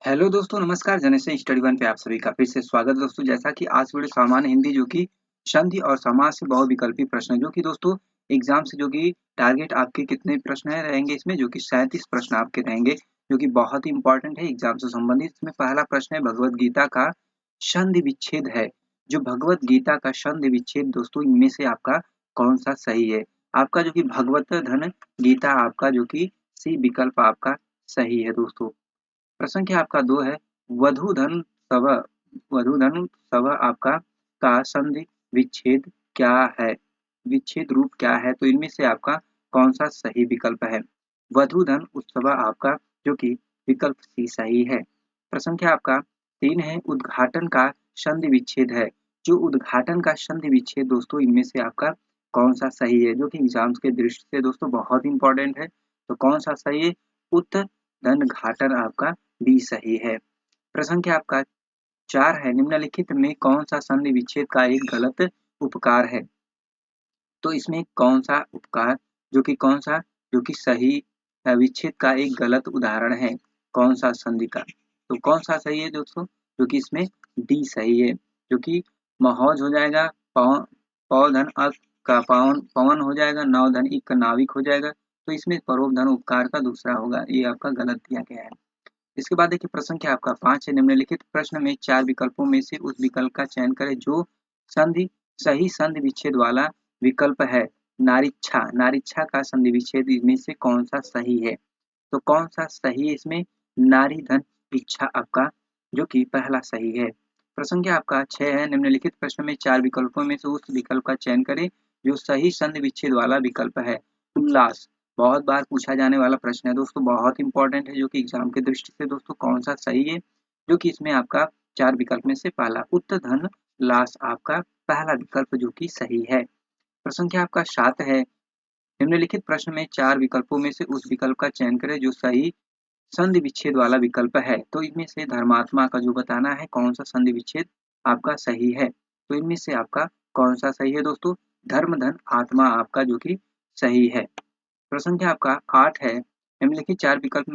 Hello दोस्तों, नमस्कार। General study one पे आप सभी का फिर से स्वागत है दोस्तों। जैसा कि आज वीडियो सामान्य हिंदी जो कि संधि और समास से बहुविकल्पी प्रश्न है, जो कि दोस्तों एग्जाम से जो कि टारगेट आपके कितने प्रश्न है रहेंगे इसमें, जो कि 37 प्रश्न आपके रहेंगे, जो कि बहुत ही इंपॉर्टेंट है एग्जाम से संबंधित। इसमें पहला प्रश्न है भगवत गीता का संधि विच्छेद है। जो भगवत गीता का संधि विच्छेद दोस्तों, इनमें से आपका कौन सा सही है? आपका जो कि भगवत धन गीता आपका जो कि सी विकल्प आपका सही है दोस्तों। प्रश्न संख्या आपका 2 है, वधूधन सव वधूधन सव आपका का संधि विच्छेद क्या है? विच्छेद रूप क्या है? तो इनमें से आपका कौन सा सही विकल्प है? वधूधन उत्सव आपका जो कि विकल्प सी सही है। प्रश्न संख्या आपका 3 है, उद्घाटन का संधि विच्छेद है। जो उद्घाटन का संधि विच्छेद दोस्तों, इनमें से आपका कौन सा सही है? जो कि एग्जाम्स के दृष्टि से दोस्तों बहुत इंपॉर्टेंट है। तो कौन सा सही है? उत्तन घाटन आपका बी सही है। प्रश्न संख्या आपका 4 है, निम्नलिखित में कौन सा संधि विच्छेद का एक गलत उपकार है? तो इसमें कौन सा उपकार कौन सा जो कि सही विच्छेद का एक गलत उदाहरण है? कौन सा संधि का? तो कौन सा सही है दोस्तों? जो कि इसमें डी सही है, जो कि महोज हो जाएगा, पौधन अक का पावन पवन हो जाएगा, नवधन इक का नाविक हो जाएगा। तो इसमें परोपधन उपकार का दूसरा होगा, ये आपका गलत दिया गया है। इसके बाद देखिए प्रश्न क्या आपका 5 है, निम्नलिखित प्रश्न में 4 विकल्पों में से उस विकल्प का चयन करें जो संधि सही संधि विच्छेद वाला विकल्प है। नारीच्छा नारीच्छा का संधि विच्छेद इनमें से कौन सा सही है? तो कौन सा सही है इसमें? नारी धन इच्छा आपका जो कि पहला सही है। प्रश्न क्या आपका 6 है, निम्नलिखित प्रश्न में 4 विकल्पों में से उस विकल्प का चयन करें जो सही संधि विच्छेद वाला विकल्प है। उल्लास बहुत बार पूछा जाने वाला प्रश्न है दोस्तों, बहुत इंपॉर्टेंट है, जो कि एग्जाम की दृष्टि से दोस्तों कौन सा सही है? जो कि इसमें आपका 4 विकल्प में से पहला उत्तधन लास आपका पहला विकल्प जो कि सही है। प्रश्न संख्या आपका 7 है, निम्नलिखित प्रश्न में 4 विकल्पों में से उस विकल्प का चयन करें जो सही संधि विच्छेद वाला विकल्प है। तो इनमें से धर्मात्मा का जो बताना है कौन सा संधि विच्छेद आपका सही है। तो इनमें से आपका कौन सा सही है दोस्तों? धर्म धन आत्मा आपका जो कि सही है। प्रश्न संख्या आपका 8 है, निम्नलिखित प्रश्न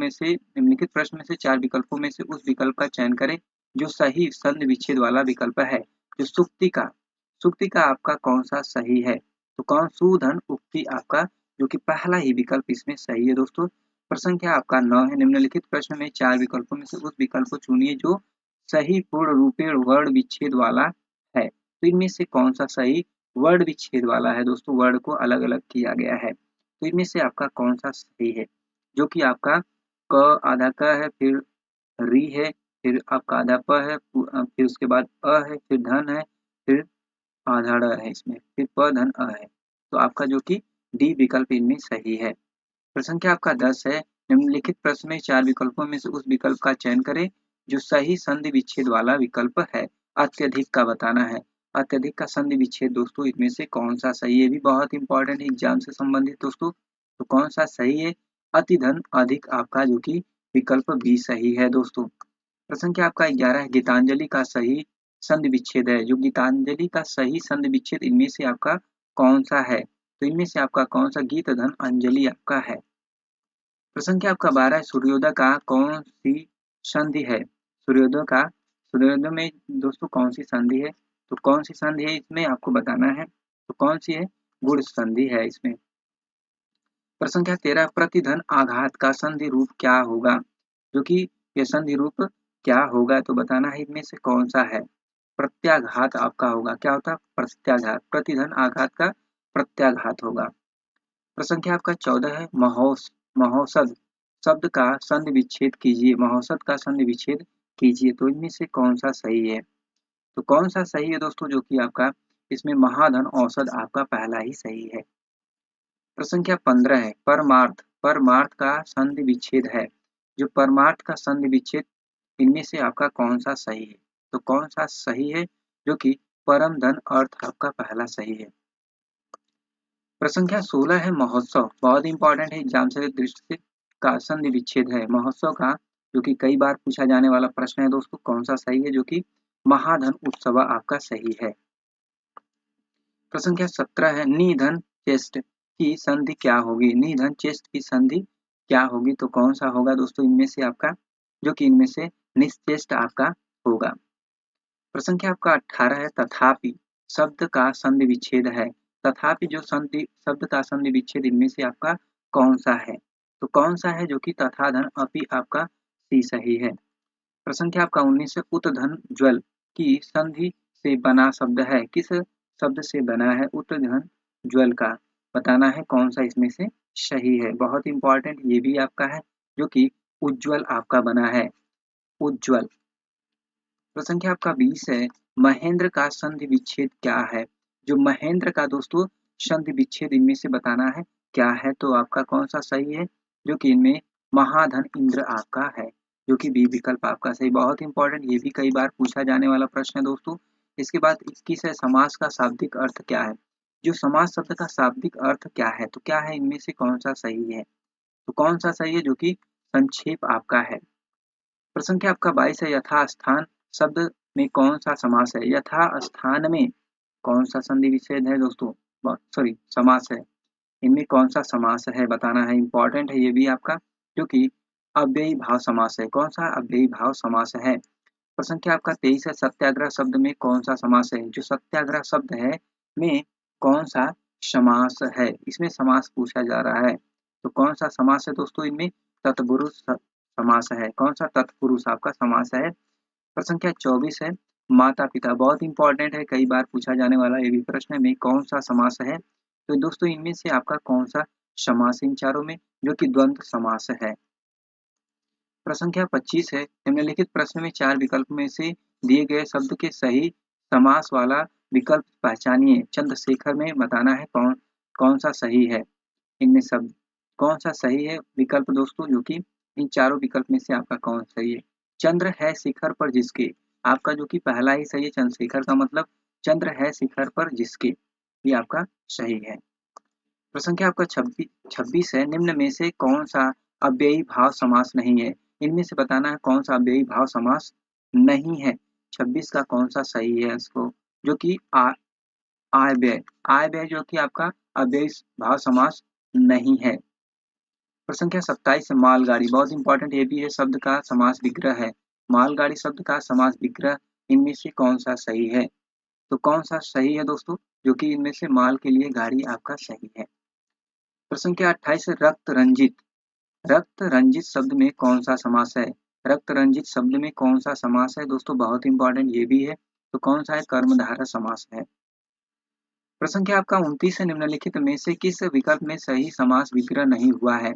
में से 4 विकल्पों में से उस विकल्प का चयन करें जो सही संधि विच्छेद वाला विकल्प है। जो सुक्ति का आपका कौन सा सही है? तो कौन सुधन उक्ति आपका जो कि पहला ही विकल्प इसमें सही है दोस्तों। प्रश्न संख्या आपका 9 है, निम्नलिखित प्रश्न में 4 विकल्पों में से उस विकल्प को चुनिए जो सही पूर्ण रूपेण वर्ण विच्छेद वाला है। तो इनमें से कौन सा सही वर्ण विच्छेद वाला है दोस्तों? वर्ण को अलग अलग किया गया है। तो इनमें से आपका कौन सा सही है? जो कि आपका क आधा क है, फिर री है, फिर आपका आधा प है, फिर उसके बाद है, फिर धन है, फिर आधा ड़ है इसमें, फिर प धन है। तो आपका जो कि डी विकल्प इनमें सही है। प्रश्न संख्या आपका 10 है, निम्नलिखित प्रश्न में 4 विकल्पों में से उस विकल्प का चयन करें जो सही संधि विच्छेद वाला विकल्प है। अत्यधिक का बताना है। अत्यधिक का संधि विच्छेद दोस्तों इनमें से कौन सा सही है? ये भी बहुत इंपॉर्टेंट है एग्जाम से संबंधित दोस्तों। तो कौन सा सही है? अति धन अधिक आपका जो कि विकल्प बी सही है दोस्तों। प्रश्न संख्या आपका 11 है, गीतांजलि का सही संधि विच्छेद है। जो गीतांजलि का सही संधि विच्छेद इनमें से आपका कौन सा है? तो इनमें से आपका कौन सा गीत धन अंजलि आपका है। प्रश्न संख्या आपका 12 है, सूर्योदय का कौन सी संधि है? सूर्योदय में दोस्तों कौन सी संधि है? तो कौन सी संधि है इसमें आपको बताना है। तो कौन सी है? गुण संधि है इसमें। प्रश्न संख्या 13, प्रतिधन आघात का संधि रूप क्या होगा? जो कि ये संधि रूप क्या होगा तो बताना है इनमें से कौन सा है। प्रत्याघात आपका होगा। क्या होता है? प्रत्याघात। प्रतिधन आघात का प्रत्याघात होगा। प्रश्न संख्या आपका 14 है, महोषध शब्द का संधि विच्छेद कीजिए। महोषध का संधि विच्छेद कीजिए। तो इनमें से कौन सा सही है? तो कौन सा सही है दोस्तों? जो कि आपका इसमें महाधन औषध आपका पहला ही सही है। प्रश्न संख्या 15 है, परमार्थ परमार्थ का संधि विच्छेद है। जो परमार्थ का संधि विच्छेद इनमें से आपका कौन सा सही है? तो कौन सा सही है? जो कि परम धन अर्थ आपका पहला सही है। प्रश्न संख्या 16 है, महोत्सव बहुत इंपॉर्टेंट है एग्जाम से दृष्टि से का संधि विच्छेद है। महोत्सव का जो कि कई बार पूछा जाने वाला प्रश्न है दोस्तों, कौन सा सही है? जो कि महाधन उत्सव आपका सही है। प्रश्न संख्या 17 है, निधन चेस्ट की संधि क्या होगी? निधन चेस्ट की संधि क्या होगी? तो कौन सा होगा दोस्तों इनमें से आपका? जो कि इनमें से निश्चेष्ट आपका होगा। प्रश्न संख्या आपका 18 है, तथापि शब्द का संधि विच्छेद है। तथापि जो शब्द का संधि विच्छेद इनमें से आपका कौन सा है? तो कौन सा है जो कि तथा धन अपि आपका सी सही है। प्रश्न संख्या आपका 19 है, उत धन ज्वल की संधि से बना शब्द है। किस शब्द से बना है उत धन ज्वल का? बताना है कौन सा इसमें से सही है। बहुत इंपॉर्टेंट ये भी आपका है, जो कि उज्ज्वल आपका बना है, उज्ज्वल। प्रश्न संख्या आपका 20 है, महेंद्र का संधि विच्छेद क्या है? जो महेंद्र का दोस्तों संधि विच्छेद इनमें से बताना है क्या है, तो आपका कौन सा सही है? जो कि इनमें महाधन इंद्र आपका है, जो कि बी विकल्प आपका सही। बहुत इंपॉर्टेंट, ये भी कई बार पूछा जाने वाला प्रश्न है दोस्तों। इसके बाद 21 है, समास का शाब्दिक अर्थ क्या है? जो समास शब्द का शाब्दिक अर्थ क्या है, तो क्या है इनमें से कौन सा सही है? तो कौन सा सही है? जो कि संक्षेप आपका है। प्रश्न संख्या आपका 22 है, यथास्थान शब्द में कौन सा समास है? यथास्थान में कौन सा संधि विच्छेद है दोस्तों? सॉरी, समास है। इनमें कौन सा समास है बताना है, इंपॉर्टेंट है ये भी आपका, जो कि अव्ययी भाव समास है। कौन सा अव्ययी भाव समास है? प्रश्न संख्या आपका 23 है, सत्याग्रह शब्द में कौन सा समास है? जो सत्याग्रह शब्द है में कौन सा समास है? इसमें समास पूछा जा रहा है, तो कौन सा समास है दोस्तों? इनमें तत्पुरुष समास है। कौन सा तत्पुरुष आपका समास है? प्रश्न संख्या 24 है, माता पिता। बहुत इंपॉर्टेंट है, कई बार पूछा जाने वाला ये भी प्रश्न में कौन सा समास है? तो दोस्तों इनमें से आपका कौन सा समास इन चारों में, जो कि द्वंद्व समास है। प्रश्न संख्या 25 है, निम्नलिखित प्रश्न में 4 विकल्प में से दिए गए शब्द के सही समास वाला विकल्प पहचानिए। चंद्रशेखर में बताना है कौन कौन सा सही है। इनमें शब्द कौन सा सही है विकल्प दोस्तों, जो कि इन चारों विकल्प में से आपका कौन सही है? चंद्र है शिखर पर जिसके, आपका जो कि पहला ही सही है। चंद्रशेखर का मतलब चंद्र है शिखर पर जिसके, ये आपका सही है। प्रश्न संख्या आपका 26 है, निम्न में से कौन सा अव्ययी भाव समास नहीं है? इनमें से बताना है कौन सा अव्ययी भाव समास नहीं है। 26 का कौन सा सही है इसको, जो कि आयव्यय, आयव्यय जो कि आपका अव्ययी भाव समास नहीं है। प्रश्न संख्या 27 है, मालगाड़ी। बहुत इंपॉर्टेंट ये भी है, शब्द का समास विग्रह है। मालगाड़ी शब्द का समास विग्रह इनमें से कौन सा सही है? तो कौन सा सही है दोस्तों, जो कि इनमें से माल के लिए गाड़ी आपका सही है। प्रश्न संख्या 28 है, रक्त रंजित। रक्त रंजित शब्द में कौन सा समास है? रक्त रंजित शब्द में कौन सा समास है दोस्तों? बहुत इंपॉर्टेंट ये भी है, तो कौन सा है? कर्मधारय समास है। प्रश्न संख्या आपका 29 है, निम्नलिखित में से किस विकल्प में सही समास विग्रह नहीं हुआ है?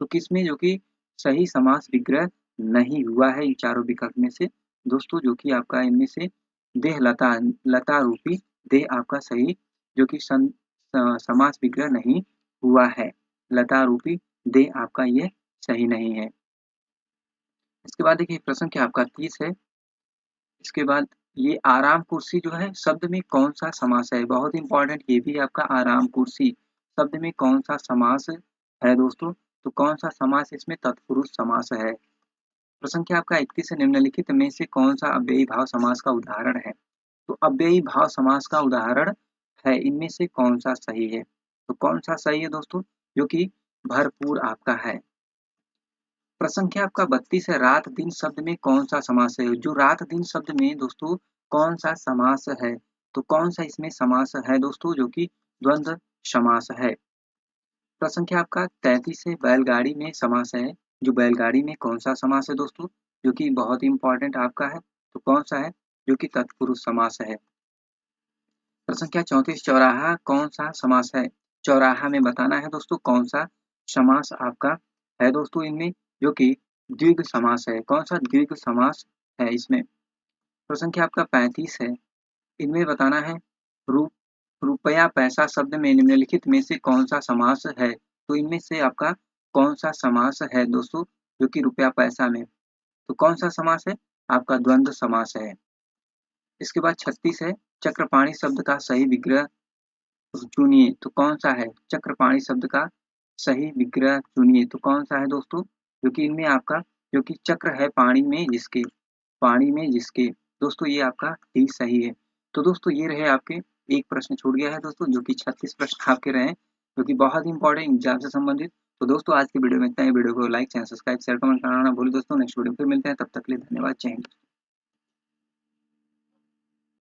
तो किसमें जो कि सही समास विग्रह नहीं हुआ है इन चारों विकल्प में से दोस्तों, जो कि आपका इनमें से देह लता, लता रूपी देह आपका सही, जो कि समास विग्रह नहीं हुआ है। लता रूपी देह आपका ये सही नहीं है। इसके बाद देखिए प्रश्न क्या आपका 30 है। इसके बाद ये आराम कुर्सी जो है शब्द में कौन सा समास है? बहुत इंपॉर्टेंट ये भी आपका, आराम कुर्सी शब्द में कौन सा समास है दोस्तों? तो कौन सा समास इसमें? तत्पुरुष समास है। प्रश्न क्या आपका 31 है, निम्नलिखित में से कौन सा अव्ययी भाव समास का उदाहरण है? तो अव्ययी भाव समास का उदाहरण है, इनमें से कौन सा सही है? तो कौन सा सही है दोस्तों, जो कि भरपूर आपका है। प्रश्न संख्या आपका 32 है, रात दिन शब्द में कौन सा समास है? जो रात दिन शब्द में दोस्तों कौन सा समास है? तो कौन सा इसमें समास है दोस्तों, जो कि द्वंद्व समास है। प्रश्न संख्या आपका 33 है, बैलगाड़ी में समास है। जो बैलगाड़ी में कौन सा समास है दोस्तों, जो कि बहुत इंपॉर्टेंट आपका है, तो कौन सा है? जो कि तत्पुरुष समास है। प्रश्न संख्या 34, चौराहा कौन सा समास है? चौराहा में बताना है दोस्तों कौन सा समास आपका है दोस्तों इनमें, जो कि द्विगु समास है। कौन सा द्विगु समास है इसमें? प्रश्न संख्या आपका 35 है, इनमें बताना है रु रुपया पैसा शब्द में निम्नलिखित में से कौन सा समास है? तो इनमें से आपका कौन सा समास है दोस्तों, जो कि रुपया पैसा में? तो कौन सा समास है? आपका द्वंद्व समास है। इसके बाद 36 है, चक्रपाणी शब्द का सही विग्रह चुनिए। तो कौन सा है? चक्रपाणी शब्द का सही विग्रह चुनिए, तो कौन सा है दोस्तों? जो कि इनमें आपका, जो कि चक्र है पानी में जिसके, पानी में जिसके दोस्तों, ये आपका ही सही है। तो दोस्तों ये रहे आपके, एक प्रश्न छूट गया है दोस्तों, जो कि 36 प्रश्न आपके रहे, जो कि बहुत इंपॉर्टेंट एग्जाम से संबंधित। तो दोस्तों आज की वीडियो में इतना ही। वीडियो को like, channel subscribe, share, comment करना ना भूलें दोस्तों। नेक्स्ट वीडियो में फिर मिलते हैं, तब तक के लिए धन्यवाद। जय हिंद।